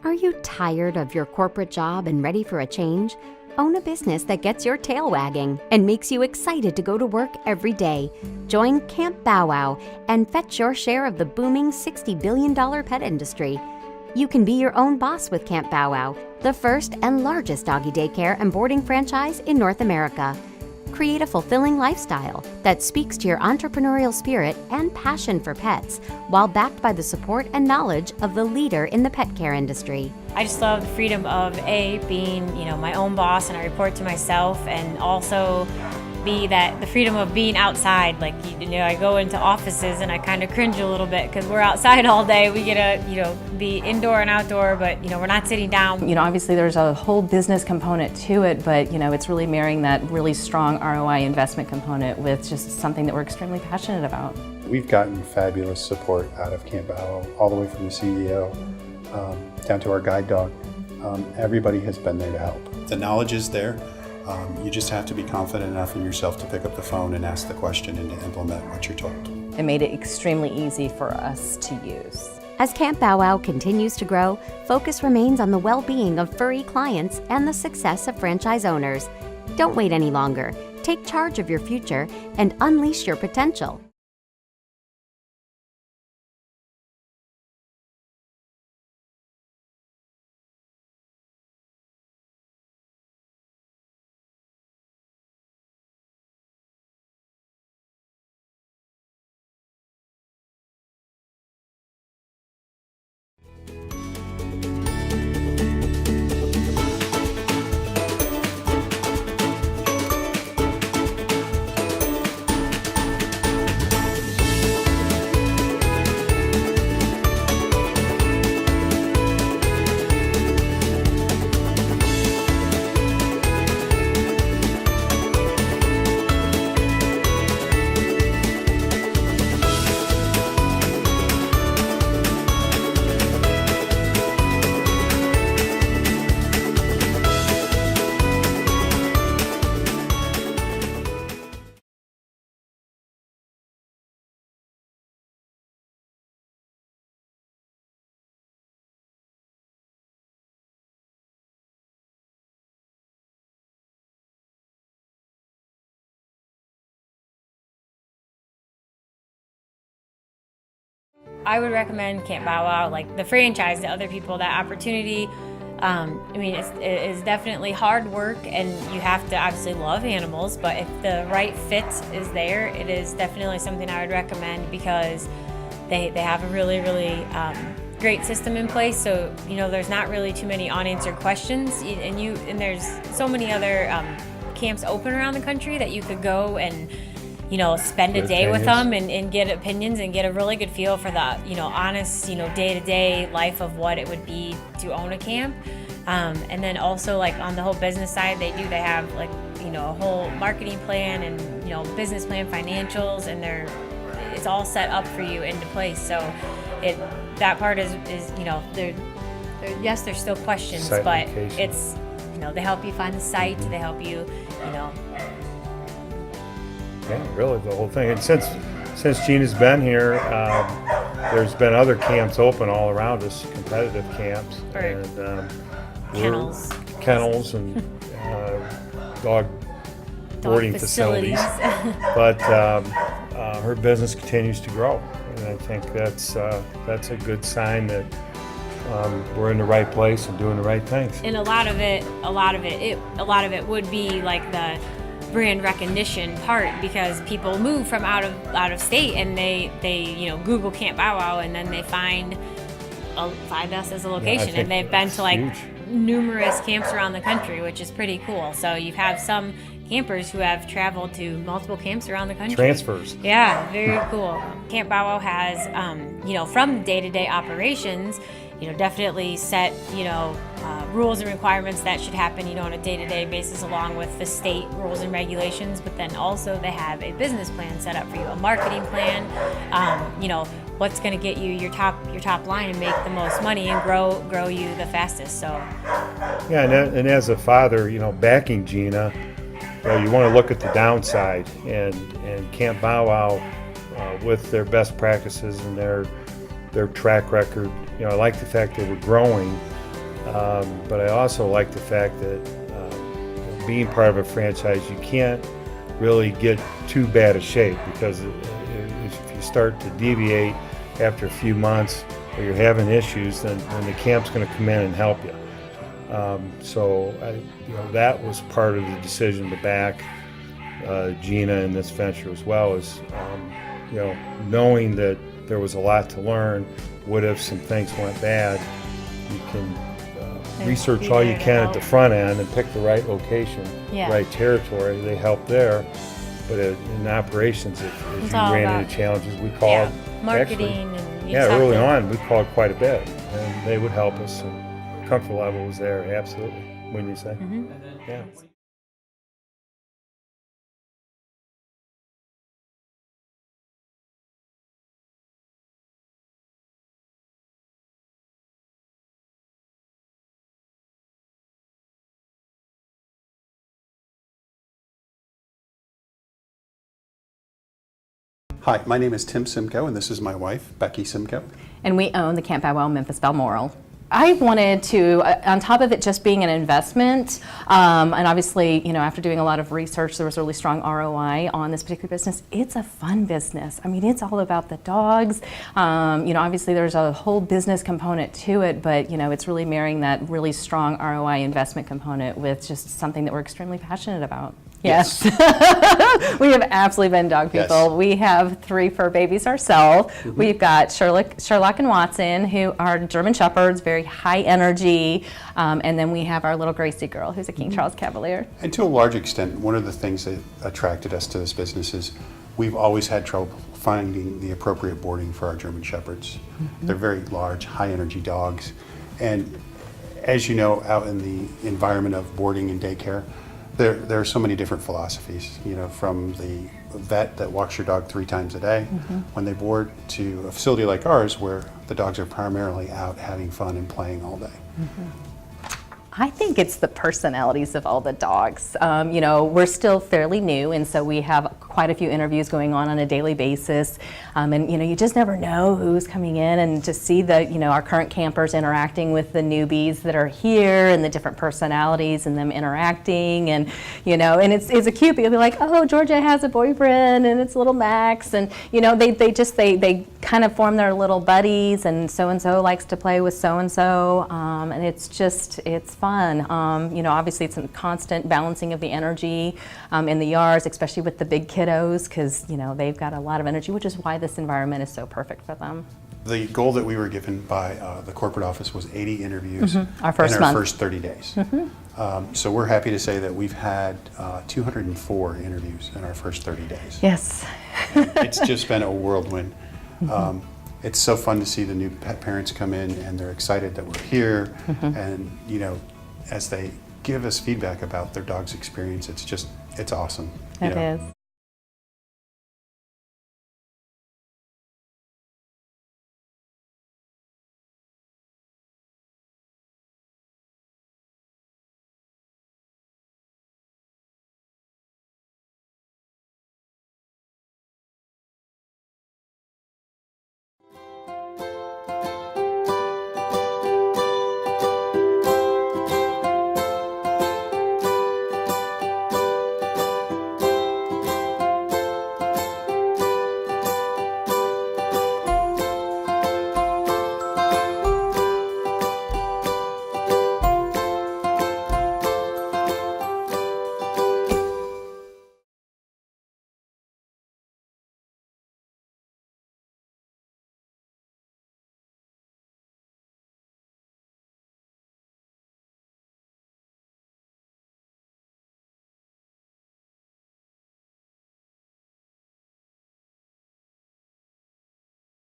Are you tired of your corporate job and ready for a change? Own a business that gets your tail wagging and makes you excited to go to work every day. Join Camp Bow Wow and fetch your share of the booming $60 billion pet industry. You can be your own boss with Camp Bow Wow, the first and largest doggy daycare and boarding franchise in North America. Create a fulfilling lifestyle that speaks to your entrepreneurial spirit and passion for pets, while backed by the support and knowledge of the leader in the pet care industry. I just love the freedom of being, my own boss, and I report to myself, and also the freedom of being outside. Like, I go into offices and I kind of cringe a little bit because we're outside all day. We get to, be indoor and outdoor, but, we're not sitting down. Obviously there's a whole business component to it, but, it's really marrying that really strong ROI investment component with just something that we're extremely passionate about. We've gotten fabulous support out of Camp Bow Wow, all the way from the CEO down to our guide dog. Everybody has been there to help. The knowledge is there. You just have to be confident enough in yourself to pick up the phone and ask the question and to implement what you're told. It made it extremely easy for us to use. As Camp Bow Wow continues to grow, focus remains on the well-being of furry clients and the success of franchise owners. Don't wait any longer. Take charge of your future and unleash your potential. I would recommend Camp Bow Wow, like the franchise, to other people, that opportunity. It is definitely hard work, and you have to obviously love animals, but if the right fit is there, it is definitely something I would recommend, because they have a really, really great system in place. So, there's not really too many unanswered questions, and there's so many other camps open around the country that you could go and spend a day with them and get opinions and get a really good feel for the, honest, day-to-day life of what it would be to own a camp. And then also, like, on the whole business side, they have like, a whole marketing plan and, business plan, financials, and it's all set up for you into place. So that part is yes, there's still questions, site but location. It's, they help you find the site, they help you, Yeah, really, the whole thing. And since Gina's been here, there's been other camps open all around us, competitive camps, and kennels and dog boarding facilities. But her business continues to grow, and I think that's a good sign that we're in the right place and doing the right things. And a lot of it would be like the brand recognition part, because people move from out of state and they Google Camp Bow Wow, and then they find us as a location, and they've been to like numerous camps around the country, which is pretty cool. So you have some campers who have traveled to multiple camps around the country. Transfers. Yeah, very cool. Camp Bow Wow has, from day-to-day operations, definitely set, rules and requirements that should happen, on a day-to-day basis, along with the state rules and regulations. But then also they have a business plan set up for you, a marketing plan, what's going to get you your top line and make the most money and grow you the fastest. So yeah, and as a father, backing Gina, you want to look at the downside, and Camp Bow Wow, with their best practices and their track record, I like the fact that we're growing. But I also like the fact that being part of a franchise, you can't really get too bad a shape, because if you start to deviate after a few months or you're having issues, then the camp's going to come in and help you. So that was part of the decision to back Gina in this venture as well, is knowing that there was a lot to learn. What if some things went bad? You can research all you can at the front end and pick the right location, right territory. They help there. But in operations, if you ran into challenges, we called marketing and early on we called quite a bit, and they would help us. And comfort level was there, absolutely. Wouldn't you say? Yeah. Hi, my name is Tim Simcoe, and this is my wife, Becky Simcoe. And we own the Camp Bow Wow Memphis Balmoral. I wanted to, on top of it just being an investment, and obviously, after doing a lot of research, there was a really strong ROI on this particular business. It's a fun business. I mean, it's all about the dogs. Obviously there's a whole business component to it, but it's really marrying that really strong ROI investment component with just something that we're extremely passionate about. Yes. We have absolutely been dog people. Yes. We have 3 fur babies ourselves. We've got Sherlock and Watson, who are German Shepherds, very high energy. And then we have our little Gracie girl, who's a King Charles Cavalier. And to a large extent, one of the things that attracted us to this business is we've always had trouble finding the appropriate boarding for our German Shepherds. They're very large, high energy dogs. And as you know, out in the environment of boarding and daycare, there are so many different philosophies, from the vet that walks your dog 3 times a day when they board, to a facility like ours where the dogs are primarily out having fun and playing all day. I think it's the personalities of all the dogs. We're still fairly new, and so we have quite a few interviews going on a daily basis. And you just never know who's coming in, and to see our current campers interacting with the newbies that are here, and the different personalities and them interacting, and and it's a cute. You'll be like, oh, Georgia has a boyfriend, and it's little Max, and they kind of form their little buddies, and so likes to play with so and it's fun. Obviously it's a constant balancing of the energy in the yards, especially with the big kiddos, because they've got a lot of energy, which is why this environment is so perfect for them. The goal that we were given by the corporate office was 80 interviews in our first 30 days. So we're happy to say that we've had 204 interviews in our first 30 days. Yes. It's just been a whirlwind. It's so fun to see the new pet parents come in, and they're excited that we're here. And as they give us feedback about their dog's experience, it's awesome. It is.